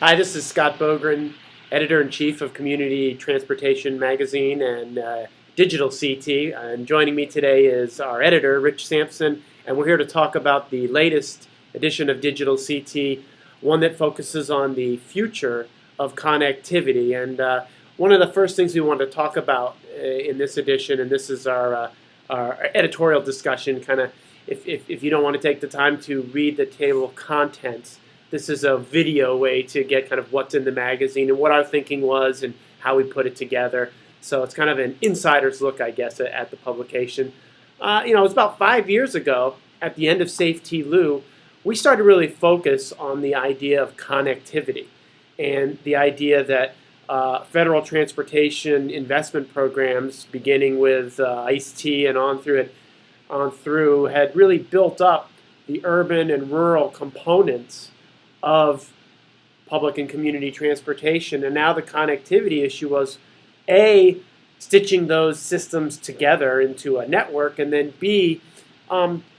Hi, this is Scott Bogren, Editor-in-Chief of Community Transportation Magazine and DigitalCT. And joining me today is our editor, Rich Sampson, and we're here to talk about the latest edition of DigitalCT, one that focuses on the future of connectivity. And one of the first things we want to talk about in this edition, and this is our editorial discussion, kind of if you don't want to take the time to read the table of contents, this is a video way to get kind of what's in the magazine and what our thinking was and how we put it together. So it's kind of an insider's look, I guess, at the publication. It was about 5 years ago, at the end of Safety Lou, we started to really focus on the idea of connectivity and the idea that federal transportation investment programs, beginning with ICE-T and on through, had really built up the urban and rural components of public and community transportation. And now the connectivity issue was A, stitching those systems together into a network, and then B,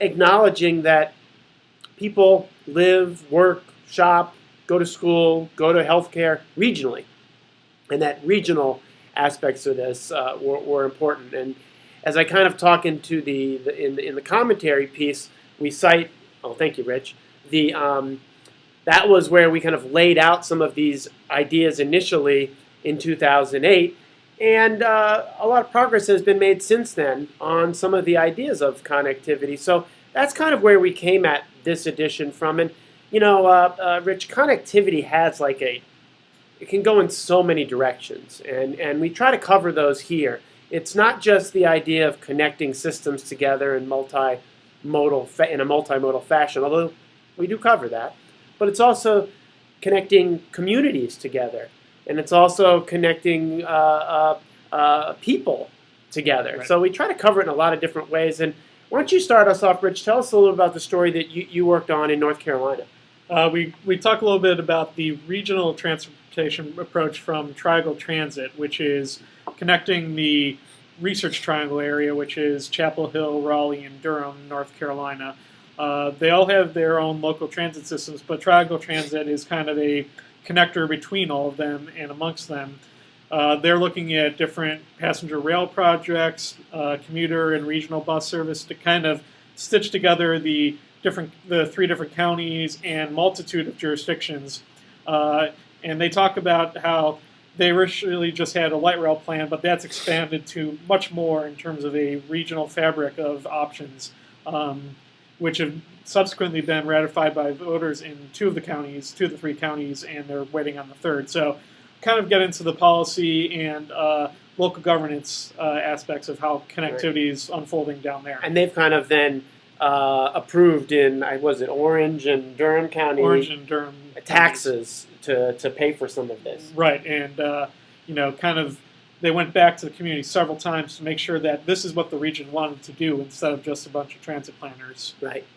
acknowledging that people live, work, shop, go to school, go to healthcare regionally, and that regional aspects of this were important. And as I kind of talk into in the commentary piece, we cite, oh, thank you, Rich, that was where we kind of laid out some of these ideas initially in 2008, and a lot of progress has been made since then on some of the ideas of connectivity. So that's kind of where we came at this edition from. And Rich, connectivity has it can go in so many directions, and we try to cover those here. It's not just the idea of connecting systems together in a multimodal fashion, although we do cover that. But it's also connecting communities together, and it's also connecting people together. Right. So we try to cover it in a lot of different ways. And why don't you start us off, Rich? Tell us a little about the story that you worked on in North Carolina. We talk a little bit about the regional transportation approach from Triangle Transit, which is connecting the Research Triangle area, which is Chapel Hill, Raleigh, and Durham, North Carolina. They all have their own local transit systems, but Triangle Transit is kind of a connector between all of them and amongst them. They're looking at different passenger rail projects, commuter and regional bus service to kind of stitch together the 3 different counties and multitude of jurisdictions. And they talk about how they originally just had a light rail plan, but that's expanded to much more in terms of a regional fabric of options, which have subsequently been ratified by voters in 2 of the 3 counties, and they're waiting on the 3rd. So kind of get into the policy and local governance aspects of how connectivity is unfolding down there. And they've kind of then approved in, was it Orange and Durham County? Orange and Durham taxes to pay for some of this. Right, and kind of they went back to the community several times to make sure that this is what the region wanted to do instead of just a bunch of transit planners.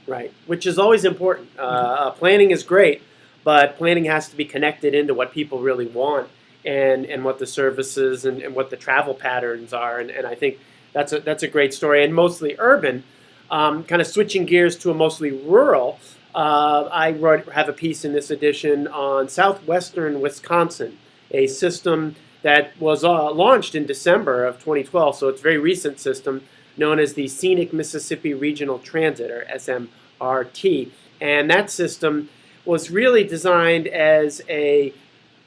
Right, which is always important. Planning is great, but planning has to be connected into what people really want and what the services and what the travel patterns are. And I think that's a great story, and mostly urban. Kind of switching gears to a mostly rural, I have a piece in this edition on southwestern Wisconsin, a system that was launched in December of 2012, so it's a very recent system, known as the Scenic Mississippi Regional Transit, or SMRT. And that system was really designed as a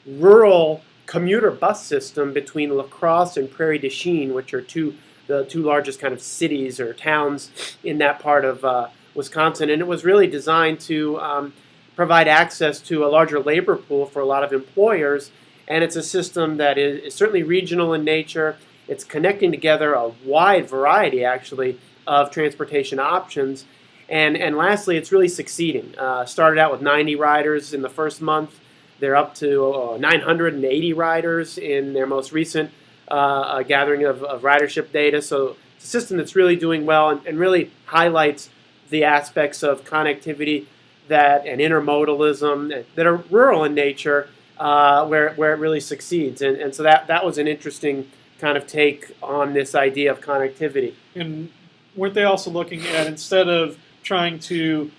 rural commuter bus system between La Crosse and Prairie du Chien, which are the two largest kind of cities or towns in that part of Wisconsin. And it was really designed to provide access to a larger labor pool for a lot of employers. And it's a system that is certainly regional in nature. It's connecting together a wide variety, actually, of transportation options. And lastly, it's really succeeding. Started out with 90 riders in the first month. They're up to 980 riders in their most recent gathering of ridership data. So it's a system that's really doing well and really highlights the aspects of connectivity and intermodalism that are rural in nature, where it really succeeds. And so that was an interesting kind of take on this idea of connectivity. And weren't they also looking at, instead of trying to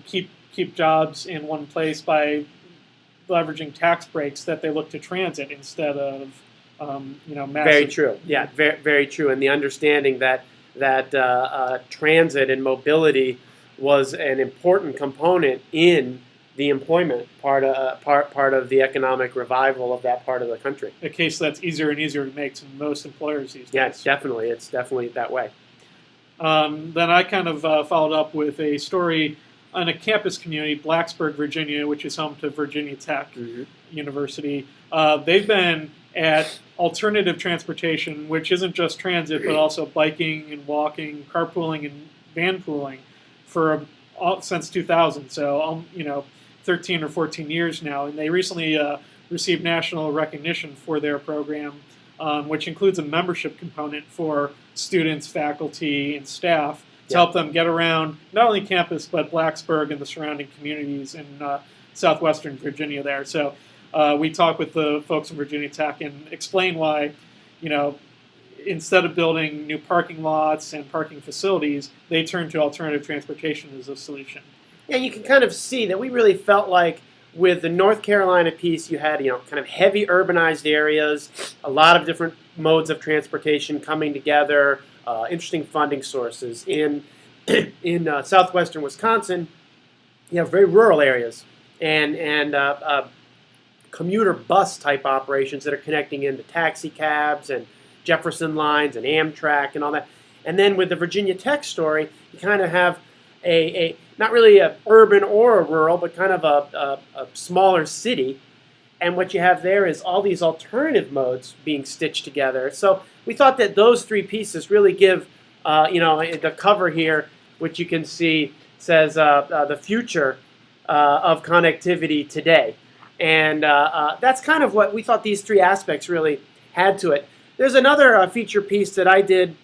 keep jobs in one place by leveraging tax breaks that they look to transit instead of massive. Very true. Yeah, very, very true. And the understanding that transit and mobility was an important component in the employment part of the economic revival of that part of the country. A case that's easier and easier to make to most employers these days. Yeah, it's definitely that way. Then I kind of followed up with a story on a campus community, Blacksburg, Virginia, which is home to Virginia Tech University. They've been at alternative transportation, which isn't just transit, but also biking and walking, carpooling and vanpooling since 2000. So, 13 or 14 years now. And they recently received national recognition for their program, which includes a membership component for students, faculty, and staff to help them get around not only campus, but Blacksburg and the surrounding communities in southwestern Virginia there. So we talked with the folks in Virginia Tech and explain why, instead of building new parking lots and parking facilities, they turn to alternative transportation as a solution. Yeah, you can kind of see that we really felt like with the North Carolina piece, you had kind of heavy urbanized areas, a lot of different modes of transportation coming together, interesting funding sources. In southwestern Wisconsin, you have very rural areas and commuter bus type operations that are connecting into taxi cabs and Jefferson lines and Amtrak and all that. And then with the Virginia Tech story, you kind of have a not really an urban or a rural, but kind of a smaller city. And what you have there is all these alternative modes being stitched together. So we thought that those three pieces really give, the cover here, which you can see says the future of connectivity today. And that's kind of what we thought these three aspects really had to it. There's another feature piece that I did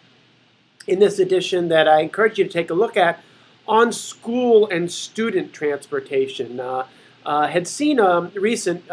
in this edition that I encourage you to take a look at on school and student transportation. Had seen recent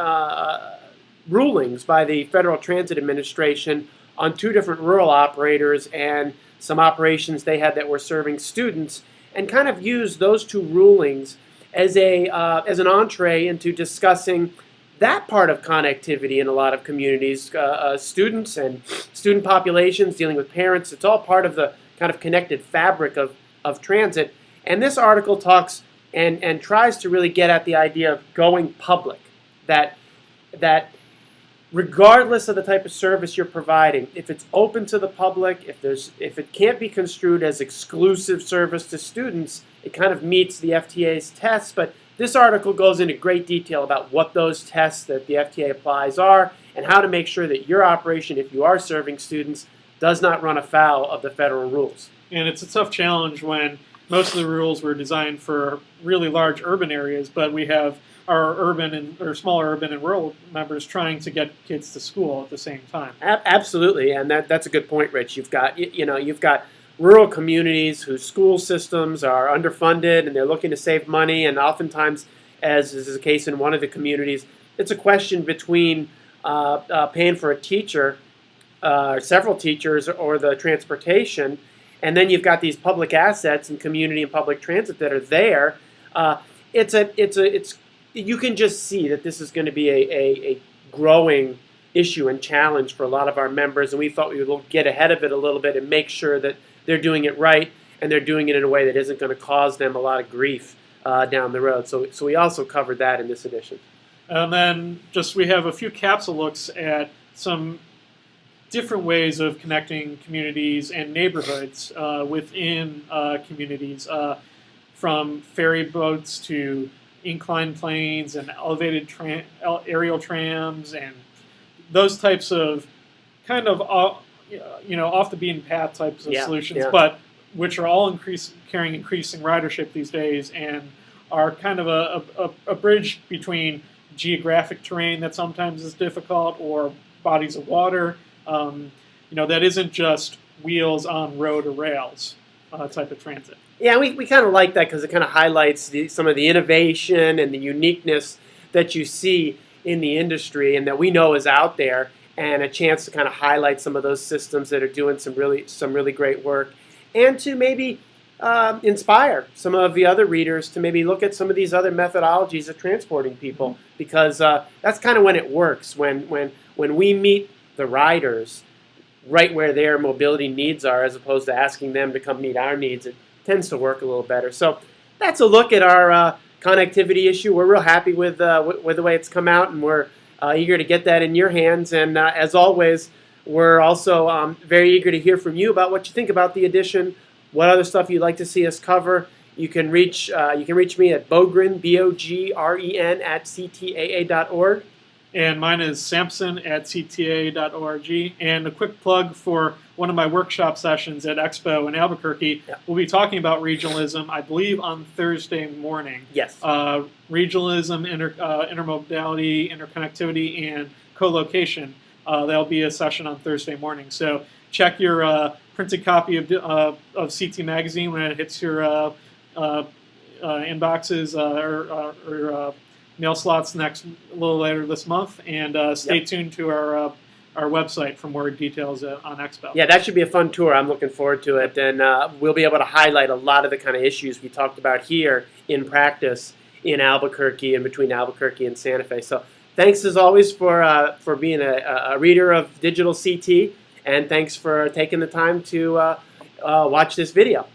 rulings by the Federal Transit Administration on two different rural operators and some operations they had that were serving students, and kind of used those two rulings as an entree into discussing that part of connectivity in a lot of communities, students and student populations dealing with parents. It's all part of the kind of connected fabric of transit. And this article talks and tries to really get at the idea of going public, that regardless of the type of service you're providing, if it's open to the public, if it can't be construed as exclusive service to students, it kind of meets the FTA's tests. But this article goes into great detail about what those tests that the FTA applies are and how to make sure that your operation, if you are serving students, does not run afoul of the federal rules. And it's a tough challenge when most of the rules were designed for really large urban areas, but we have our smaller urban and rural members trying to get kids to school at the same time. Absolutely, and that's a good point, Rich. You've got rural communities whose school systems are underfunded and they're looking to save money, and oftentimes, as is the case in one of the communities, it's a question between paying for a teacher, several teachers, or the transportation. And then you've got these public assets and community and public transit that are there. You can just see that this is going to be a growing issue and challenge for a lot of our members, and we thought we would get ahead of it a little bit and make sure that they're doing it right and they're doing it in a way that isn't going to cause them a lot of grief down the road. So we also covered that in this edition. And then we have a few capsule looks at some different ways of connecting communities and neighborhoods within communities, from ferry boats to inclined planes and elevated aerial trams and those types of kind of off the beaten path types of solutions, but which are all carrying increasing ridership these days and are kind of a bridge between geographic terrain that sometimes is difficult or bodies of water. That isn't just wheels on road or rails type of transit. Yeah, we kind of like that because it kind of highlights some of the innovation and the uniqueness that you see in the industry and that we know is out there, and a chance to kind of highlight some of those systems that are doing some really great work, and to maybe inspire some of the other readers to maybe look at some of these other methodologies of transporting people, because that's kind of when it works, when we meet the riders right where their mobility needs are, as opposed to asking them to come meet our needs. It tends to work a little better. So that's a look at our connectivity issue. We're real happy with the way it's come out, and we're eager to get that in your hands. And as always, we're also very eager to hear from you about what you think about the edition, what other stuff you'd like to see us cover. You can reach me at Bogren, BOGREN, at ctaa.org. And mine is Sampson at cta.org. And a quick plug for one of my workshop sessions at Expo in Albuquerque. Yeah. We'll be talking about regionalism, I believe, on Thursday morning. Yes. Regionalism, intermodality, interconnectivity, and co-location. That'll be a session on Thursday morning. So check your printed copy of CT Magazine when it hits your inboxes or mail slots a little later this month, and stay tuned to our website for more details on Expo. Yeah, that should be a fun tour. I'm looking forward to it, and we'll be able to highlight a lot of the kind of issues we talked about here in practice in Albuquerque and between Albuquerque and Santa Fe. So thanks as always for being a reader of DigitalCT, and thanks for taking the time to watch this video.